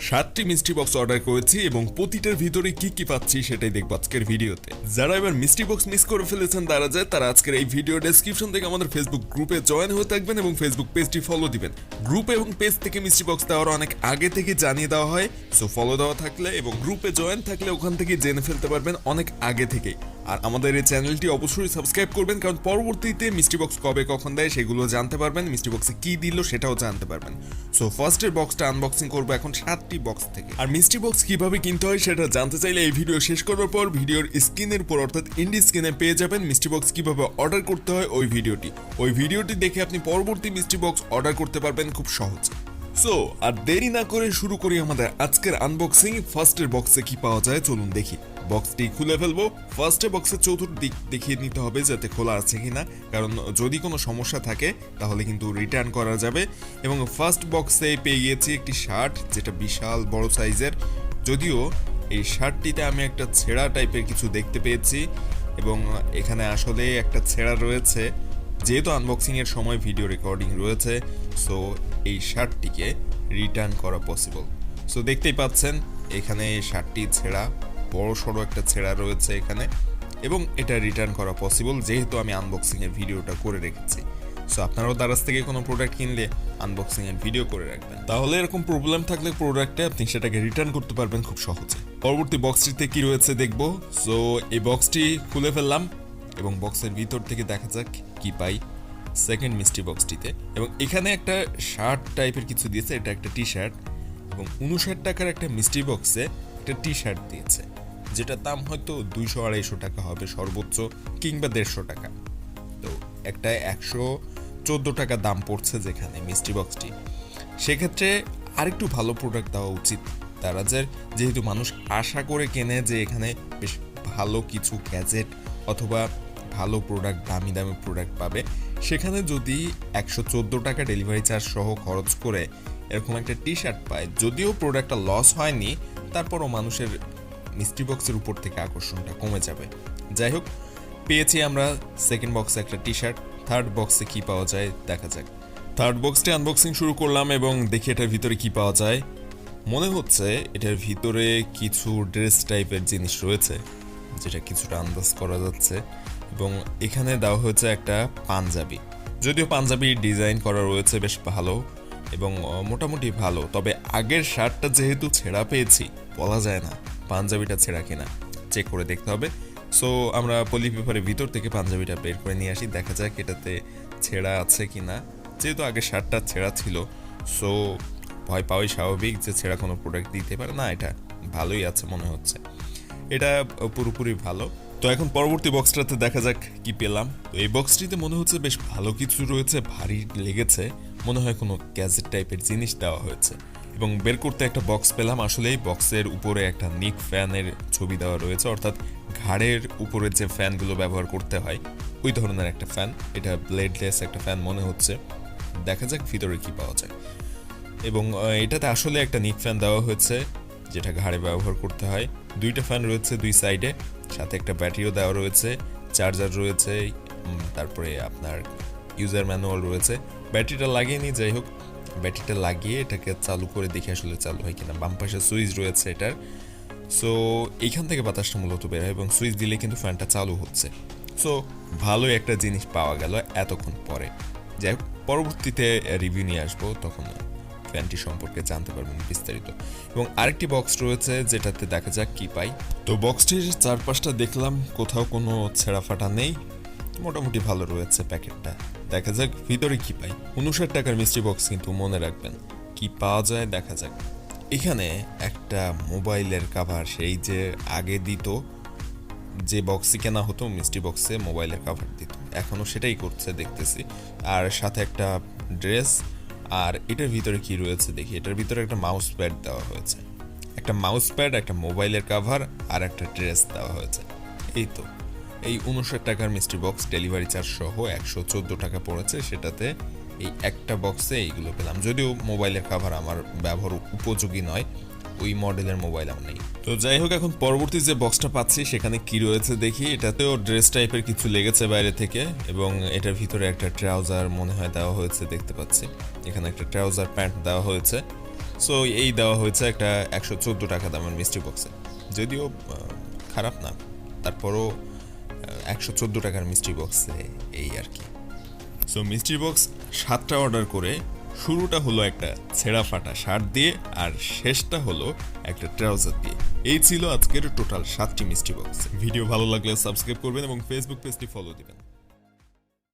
7টি মিষ্টি box order করেছি এবং প্রতিটার ভিতরে কি কি পাচ্ছি সেটাই দেখব আজকের ভিডিওতে। যারা এবার মিষ্টি বক্স মিস করে ফেলেছেন তারা আজকের এই ভিডিও ডেসক্রিপশন থেকে আমাদের ফেসবুক গ্রুপে জয়েন হয়ে থাকবেন এবং ফেসবুক পেজটি ফলো দিবেন। গ্রুপ এবং পেজ থেকে মিষ্টি বক্স দেওয়ার অনেক আগে থেকে জানিয়ে দেওয়া হয়, সো ফলো দেওয়া থাকলে এবং গ্রুপে জয়েন থাকলে ওখান থেকে জেনে ফেলতে পারবেন অনেক আগে থেকেই। আর আমাদের এই চ্যানেলটি অবশ্যই সাবস্ক্রাইব করবেন, কারণ পরবর্তীতে মিষ্টি বক্স কবে কখন দেয় সেগুলো জানতে পারবেন, মিষ্টি বক্সে কি দিল সেটাও জানতে পারবেন। সো ফার্স্টের বক্সটা আনবক্সিং করবো এখন 7টি বক্স থেকে। আর মিষ্টি বক্স কিভাবে কিনতে হয় সেটা জানতে চাইলে এই ভিডিও শেষ করার পর ভিডিওর স্ক্রিনের উপর অর্থাৎ ইন্ডি স্ক্রিনে পেয়ে যাবেন মিষ্টি বক্স কিভাবে অর্ডার করতে হয় ওই ভিডিওটি দেখে আপনি পরবর্তী মিষ্টি বক্স অর্ডার করতে পারবেন খুব সহজে। সো আর দেরি না করে শুরু করি আমাদের আজকের আনবক্সিং। ফার্স্টের বক্সে কি পাওয়া যায় চলুন দেখি। বক্সটি খুলে ফেলবো। ফার্স্টে বক্সের চতুর্দিক দেখিয়ে নিতে হবে যাতে খোলা আছে কিনা, কারণ যদি কোনো সমস্যা থাকে তাহলে কিন্তু রিটার্ন করা যাবে। এবং ফার্স্ট বক্সে পেয়ে গিয়েছি একটি শার্ট, যেটা বিশাল বড় সাইজের। যদিও এই শার্টটিতে আমি একটা ছেঁড়া টাইপের কিছু দেখতে পেয়েছি এবং এখানে আসলে একটা ছেঁড়া রয়েছে। যেহেতু আনবক্সিং এর সময় ভিডিও রেকর্ডিং রয়েছে, সো এই শার্টটিকে রিটার্ন করা পসিবল। সো দেখতেই পাচ্ছেন এখানে শার্টটি ছেঁড়া, বড় সড়ো একটা ছেঁড়া রয়েছে এখানে, এবং এটা রিটার্ন করা পসিবল যেহেতু আমি আনবক্সিং এর ভিডিওটা করে রেখেছি। সো আপনারাও দারাজ থেকে কোনো প্রোডাক্ট কিনলে আনবক্সিং এর ভিডিও করে রাখবেন, তাহলে এরকম প্রবলেম থাকলে প্রোডাক্টে আপনি সেটাকে রিটার্ন করতে পারবেন খুব সহজে। পরবর্তী বক্সটিতে কি রয়েছে দেখবো। সো এই বক্সটি খুলে ফেললাম এবং বক্সের ভিতর থেকে দেখা যাক কি পাই সেকেন্ড মিষ্টি বক্সটিতে। এবং এখানে একটা শার্ট টাইপের কিছু দিয়েছে, এটা একটা টি শার্ট, এবং 59 টাকার একটা মিষ্টি বক্সে একটা টি শার্ট দিয়েছে, যেটার দাম হয়তো 200-250 টাকা হবে সর্বোচ্চ, কিংবা 150 টাকা। তো একটা 114 টাকা দাম পড়ছে যেখানে মিষ্টি বক্সটি, সেক্ষেত্রে আরেকটু ভালো প্রোডাক্ট দেওয়া উচিত দারাজের, যেহেতু মানুষ আশা করে কেনে যে এখানে বেশ ভালো কিছু গ্যাজেট অথবা ভালো প্রোডাক্ট, দামি দামি প্রোডাক্ট পাবে। সেখানে যদি 114 টাকা ডেলিভারি চার্জ সহ খরচ করে এরকম একটা টি শার্ট পায়, যদিও প্রোডাক্টটা লস হয়নি, তারপরও মানুষের মিষ্টি বক্সের উপর থেকে আকর্ষণটা কমে যাবে। যাই হোক, পেয়েছি আমরা সেকেন্ড বক্সে একটা টি শার্ট। থার্ড বক্সে কি পাওয়া যায় দেখা যাক। থার্ড বক্সটি আনবক্সিং শুরু করলাম এবং দেখি এটার ভিতরে কি পাওয়া যায়। মনে হচ্ছে এটার ভিতরে কিছু ড্রেস টাইপের জিনিস রয়েছে, যেটা কিছুটা আন্দাজ করা যাচ্ছে। এবং এখানে দেওয়া হয়েছে একটা পাঞ্জাবি, যদিও পাঞ্জাবির ডিজাইন করা রয়েছে বেশ ভালো এবং মোটামুটি ভালো, তবে আগের শার্টটা যেহেতু ছেঁড়া পেয়েছি বলা যায় না পাঞ্জাবিটা ছেঁড়া কিনা, চেক করে দেখতে হবে। সো আমরা পলি পেপারের ভিতর থেকে পাঞ্জাবিটা বের করে নিয়ে আসি, দেখা যাক এটাতে ছেঁড়া আছে কিনা। যেহেতু আগের শার্টটা ছেঁড়া ছিল, সো ভয় পাওয়াই স্বাভাবিক যে ছেঁড়া কোনো প্রোডাক্ট দিতে পারে না। এটা ভালোই আছে মনে হচ্ছে, এটা পুরোপুরি ভালো। তো এখন পরবর্তী বক্সটাতে দেখা যাক কি পেলাম। তো এই বক্সটিতে মনে হচ্ছে বেশ ভালো কিছু রয়েছে, ভারী লেগেছে, মনে হয় কোনো গ্যাজেট টাইপের জিনিস দেওয়া হয়েছে। এবং বের করতে একটা বক্স পেলাম। আসলে এই বক্সের উপরে একটা নিক ফ্যানের ছবি দেওয়া রয়েছে, অর্থাৎ ঘাড়ের উপরে যে ফ্যানগুলো ব্যবহার করতে হয় ওই ধরনের একটা ফ্যান। এটা ব্লেডলেস একটা ফ্যান মনে হচ্ছে, দেখা যাক ভিতরে কি পাওয়া যায়। এবং এটাতে আসলে একটা নিক ফ্যান দেওয়া হয়েছে, যেটা ঘাড়ে ব্যবহার করতে হয়। দুইটা ফ্যান রয়েছে দুই সাইডে, সাথে একটা ব্যাটারিও দেওয়া রয়েছে, চার্জার রয়েছে, তারপরে আপনার ইউজার ম্যানুয়াল রয়েছে। ব্যাটারিটা লাগিয়ে নিই, যাই হোক ব্যাটারিটা লাগিয়ে এটাকে চালু করে দেখি আসলে চালু হয় কিনা। বাম পাশে সুইচ রয়েছে এটার, সো এইখান থেকে বাতাসটা মূলত বের হয় এবং সুইচ দিলে কিন্তু ফ্যানটা চালু হচ্ছে। সো ভালোই একটা জিনিস পাওয়া গেল এতক্ষণ পরে। যাই হোক, পরবর্তীতে রিভিউ নিয়ে আসবো, তখন ফ্যানটি সম্পর্কে জানতে পারবেন বিস্তারিত। এবং আরেকটি বক্স রয়েছে যেটাতে দেখা যাক কি পাই। তো বক্সটির চারপাশটা দেখলাম, কোথাও কোনো ছেঁড়া ফাটা নেই, মোটামুটি ভালো রয়েছে প্যাকেটটা। দেখা যাক ভিতরে কি পাই। 59 টাকার মিষ্টি বক্স, কিন্তু মনে রাখবেন কি পাওয়া যায় দেখা যাক। এখানে একটা মোবাইলের কাভার, সেই যে আগে দিত, যে বক্সে কেনা হতো মিষ্টি বক্সে মোবাইলের কাভার দিত, এখনও সেটাই করছে দেখতেছি। আর সাথে একটা ড্রেস। আর এটার ভিতরে কি রয়েছে দেখি। এটার ভিতরে একটা মাউস প্যাড দেওয়া হয়েছে, একটা মাউস প্যাড, একটা মোবাইলের কাভার আর একটা ড্রেস দেওয়া হয়েছে। এই তো এই 59 টাকার মিষ্টি বক্স ডেলিভারি চার্জ সহ 114 টাকা পড়েছে। সেটাতে এই একটা বক্সে এইগুলো পেলাম, যদিও মোবাইলের কাভার আমার ব্যবহার উপযোগী নয়, ওই মডেলের মোবাইল আমার নেই। তো যাই হোক, এখন পরবর্তী যে বক্সটা পাচ্ছি সেখানে কি রয়েছে দেখি। এটাতেও ড্রেস টাইপের কিছু লেগেছে বাইরে থেকে, এবং এটার ভিতরে একটা ট্রাউজার মনে হয় দেওয়া হয়েছে, দেখতে পাচ্ছি এখানে একটা ট্রাউজার প্যান্ট দেওয়া হয়েছে। সো এই দেওয়া হয়েছে একটা 114 টাকা দামের মিস্ট্রি বক্সে, যদিও খারাপ না, তারপরও 114 টাকার মিস্ট্রি বক্সে এই আর কি। সো মিস্ট্রি বক্স 7টা অর্ডার করে শুরুটা হলো একটা ছেঁড়া ফাটা শার্ট দিয়ে, আর শেষটা হলো একটা ট্রাউজার দিয়ে। এই ছিল আজকের টোটাল 7টি মিস্ট্রি বক্স। ভিডিও ভালো লাগলে সাবস্ক্রাইব করবেন এবং ফেসবুক পেজটি ফলো দিবেন।